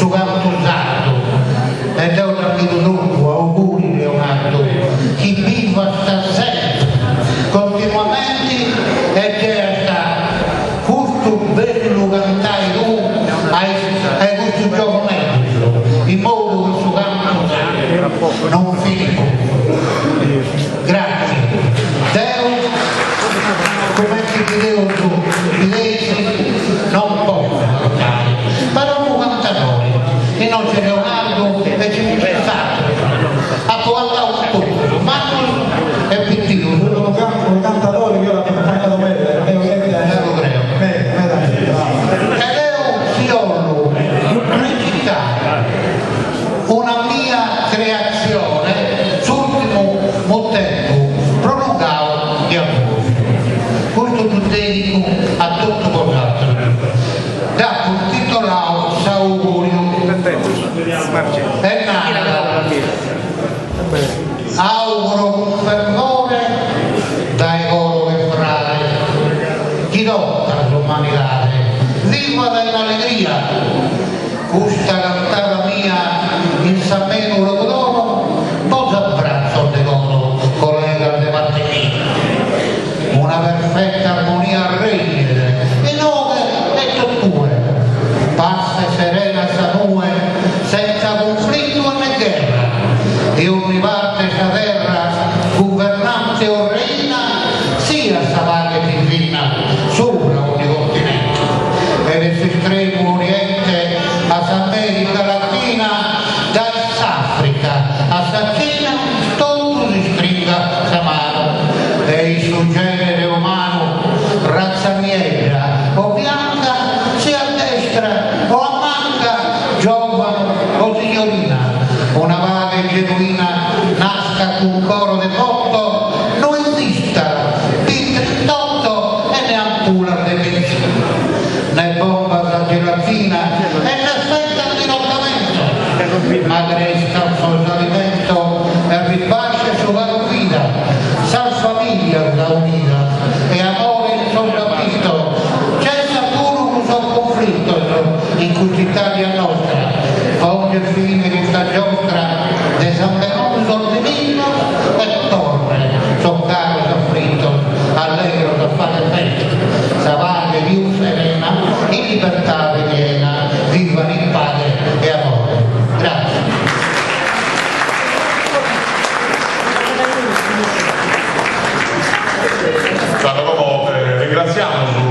su canto usato ed è un amico tuo, auguri Leonardo, chi viva sta sempre continuamente e che sta questo bello cantai tu hai questo gioco medico in modo che su canto usato non finisco. Grazie Deo, come ti dicevo tu, i lesi non possono cantare, però un cantatore e non c'è Leonardo e ci c'è stato a portare un po', ma non è pittino un cantatore che io l'ho cantato bene, e Leo Fiolo recitare una mia creazione sull'ultimo motello prolungato di amore. Questo tu dedico a tutto vosaltro. Da un titolato S'augurio è nata auguro con fervore dai coro che frate chi tocca l'umanità viva dall'allegria questa cantata mia in Sammeno lo dono poi abbraccio il decoro collega de Martini una perfetta armonia a regnere e nove e totture passe serena sanue senza conflitto né guerra e ogni parte sa terra governante o reina sia sa vaga divina sopra ogni continente e l'estremo oriente a America Latina da Africa a Cina tutto si stringa sa mano e il suo genere umano razza nera o bianca sia a destra o a manca giovane o signorina una vaga e genuina nasca con un coro di botto non esista di 38 e neanche una di medicina né bomba da gelatina e ne aspetta di nottamento ma resta il suo alimento e ribascia su la guida sa famiglia da unita e amore in sopravvisto c'è pure un suo conflitto in quest'Italia nostra ogni fine di sta giostra de San Benozzo divino e torre toccare soffritto allegro da fare bene sa vaga più serena in libertà piena viva in pace e amore. Grazie. Ringraziamo